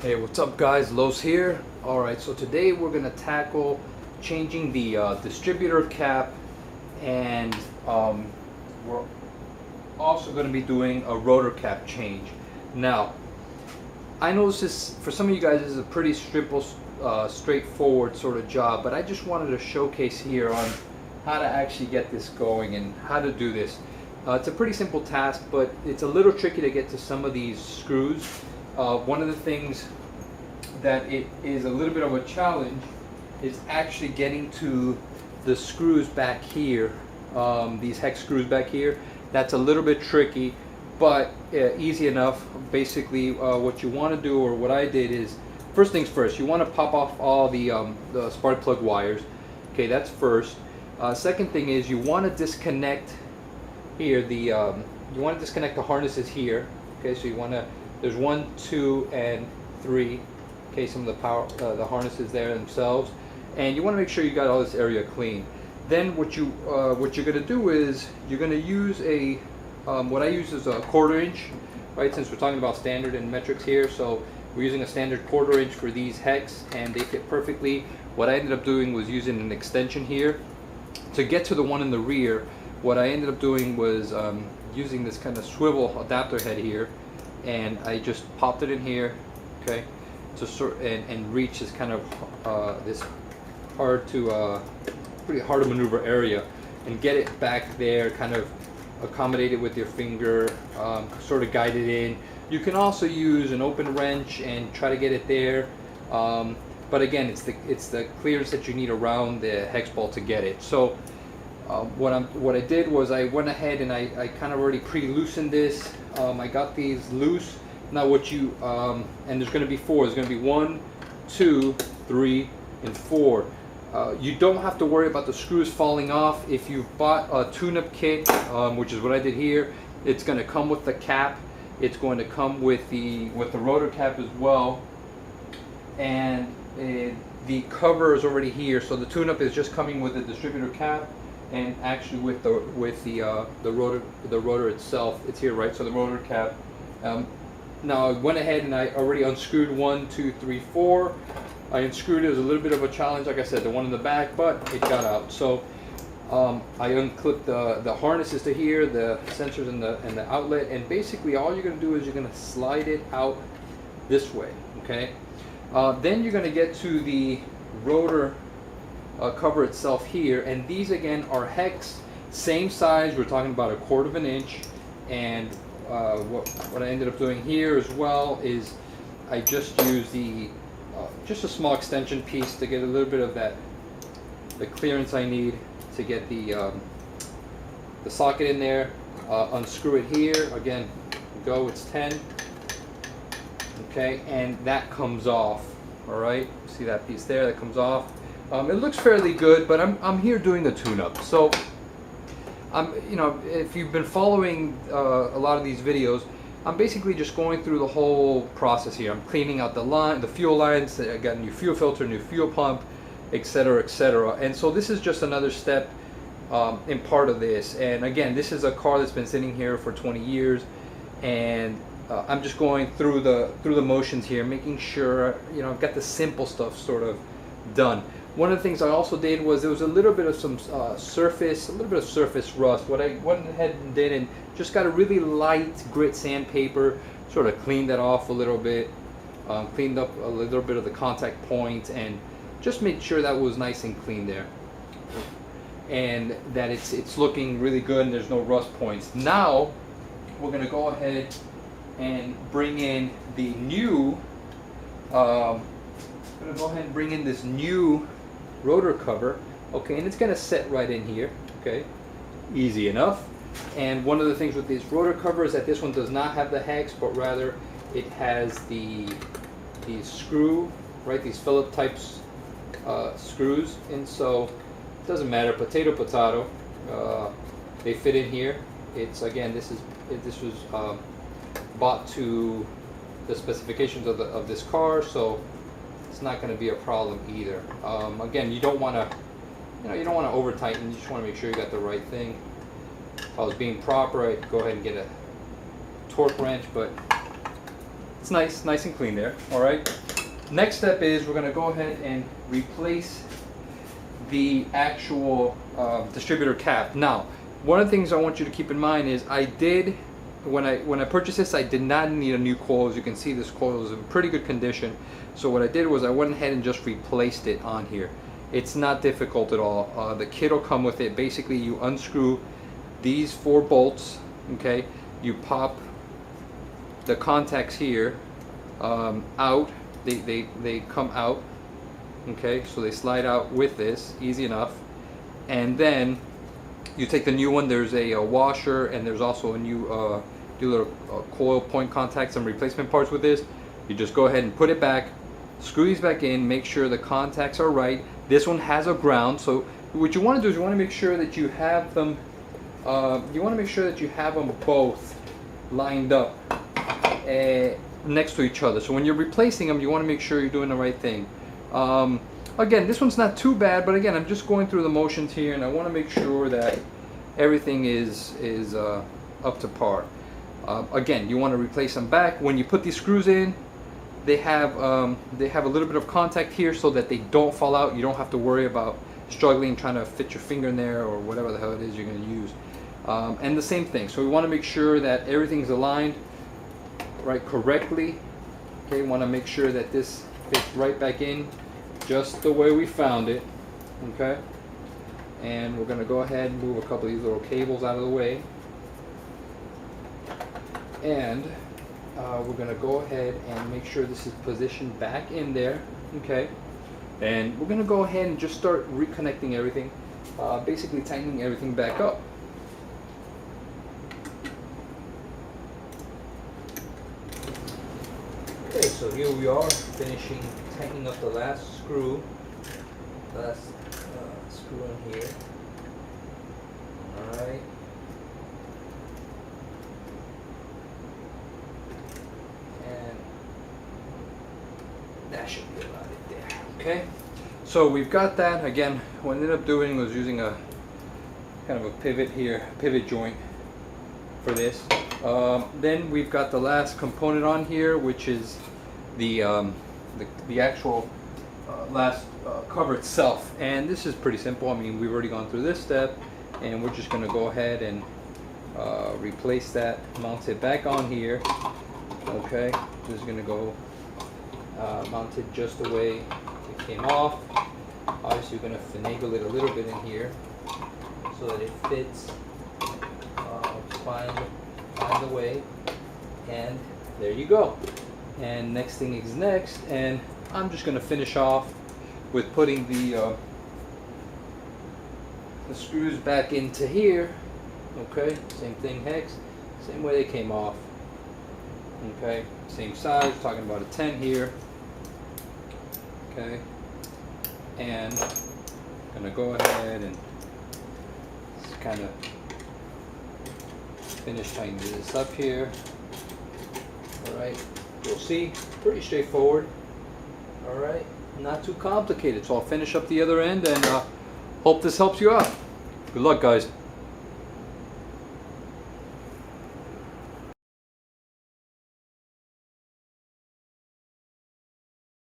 Hey, what's up guys? Los here. Alright, so today we're going to tackle changing the distributor cap, and we're also going to be doing a rotor cap change. Now, I know this, for some of you guys, this is a pretty straightforward sort of job, but I just wanted to showcase here on how to actually get this going and how to do this. It's a pretty simple task, but it's a little tricky to get to some of these screws. One of the things that it is a little bit of a challenge is actually getting to the screws back here, these hex screws back here. That's a little bit tricky, but easy enough. Basically, what you want to do, or what I did, is first things first, you want to pop off all the spark plug wires. Okay, that's first. Second thing is you want to disconnect here you want to disconnect the harnesses here. Okay, so you want to, there's 1, 2, and 3. Okay, some of the power, the harnesses there themselves, and you want to make sure you got all this area clean. Then what you're going to do is you're going to use a what I use is a 1/4 inch, right? Since we're talking about standard and metrics here, so we're using a standard 1/4 inch for these hex, and they fit perfectly. What I ended up doing was using an extension here to get to the one in the rear. What I ended up doing was using this kind of swivel adapter head here, and I just popped it in here, okay, to sort and reach this kind of this pretty hard to maneuver area, and get it back there, kind of accommodate it with your finger, sort of guide it in. You can also use an open wrench and try to get it there, but again, it's the clearance that you need around the hex bolt to get it. So what I did was I went ahead and I kind of already pre-loosened this. I got these loose. Now what you and there's going to be 4. There's going to be 1, 2, 3, and 4. You don't have to worry about the screws falling off. If you bought a tune-up kit, which is what I did here, it's going to come with the cap. It's going to come with the rotor cap as well, and the cover is already here. So the tune-up is just coming with the distributor cap, and actually with the rotor itself, it's here, right? So the rotor cap. Now I went ahead and I already unscrewed 1, 2, 3, 4. I unscrewed it. It was a little bit of a challenge, like I said, the one in the back, but it got out. So I unclipped the harnesses to here, the sensors and the outlet, and basically all you're going to do is you're going to slide it out this way, okay? Then you're going to get to the rotor cover itself here, and these again are hex, same size. We're talking about 1/4 inch, and what I ended up doing here as well is I just used just a small extension piece to get a little bit of the clearance I need to get the socket in there. Unscrew it here again. Go. It's 10. Okay, and that comes off. All right. See that piece there? That comes off. It looks fairly good, but I'm here doing the tune-up. So if you've been following a lot of these videos, I'm basically just going through the whole process here. I'm cleaning out the fuel lines. I got a new fuel filter, new fuel pump, etc., etc. And so this is just another step in part of this. And again, this is a car that's been sitting here for 20 years, and I'm just going through the motions here, making sure I've got the simple stuff sort of done. One of the things I also did was there was a little bit of some surface rust. What I went ahead and did, and just got a really light grit sandpaper, sort of cleaned that off a little bit, cleaned up a little bit of the contact points, and just made sure that was nice and clean there, and that it's looking really good and there's no rust points. Now we're going to go ahead and bring in the new. I'm going to go ahead and bring in this new rotor cover, okay, and it's going to set right in here, okay, easy enough. And one of the things with this rotor cover is that this one does not have the hex, but rather it has these screw, right, these Phillips types screws, and so it doesn't matter, potato, they fit in here. It's again, this was bought to the specifications of this car, so it's not going to be a problem either. Again, you don't want to over tighten. You just want to make sure you got the right thing. If I was being proper, I'd go ahead and get a torque wrench, but it's nice and clean there. All right. Next step is we're going to go ahead and replace the actual distributor cap. Now, one of the things I want you to keep in mind is when I purchased this, I did not need a new coil. As you can see, this coil is in pretty good condition. So what I did was I went ahead and just replaced it on here. It's not difficult at all. The kit will come with it. Basically, you unscrew these 4 bolts. Okay, you pop the contacts here out. They come out. Okay, so they slide out with this, easy enough. And then you take the new one. There's a washer, and there's also a new little coil point contacts and replacement parts with this. You just go ahead and put it back, screw these back in, make sure the contacts are right. This one has a ground, so what you want to do is you want to make sure that you have them. Both lined up next to each other. So when you're replacing them, you want to make sure you're doing the right thing. Again, this one's not too bad, but again, I'm just going through the motions here, and I want to make sure that everything is up to par. Again, you want to replace them back. When you put these screws in, they have a little bit of contact here so that they don't fall out. You don't have to worry about struggling trying to fit your finger in there or whatever the hell it is you're going to use. And the same thing. So we want to make sure that everything's aligned right correctly. Okay, we want to make sure that this fits right back in just the way we found it. Okay, and we're going to go ahead and move a couple of these little cables out of the way. And we're going to go ahead and make sure this is positioned back in there. Okay, and we're going to go ahead and just start reconnecting everything, basically tightening everything back up. Okay, so here we are finishing tightening up the last screw in here. Alright. And that should be about it there. Okay, so we've got that. Again, what I ended up doing was using a kind of a pivot here, pivot joint for this. Then we've got the last component on here, which is the actual last cover itself. And this is pretty simple. I mean, we've already gone through this step, and we're just going to go ahead and replace that, mount it back on here. Okay, this is going to go mounted just the way it came off. Obviously, you're going to finagle it a little bit in here so that it fits. Find the way, and there you go. And next thing is next, and I'm just going to finish off with putting the screws back into here. Okay, same thing, hex, same way they came off. Okay, same size, talking about a 10 here. Okay, and I'm going to go ahead and just kind of finish tightening this up here. Alright, you'll see, pretty straightforward. Alright, not too complicated. So I'll finish up the other end, and hope this helps you out. Good luck, guys.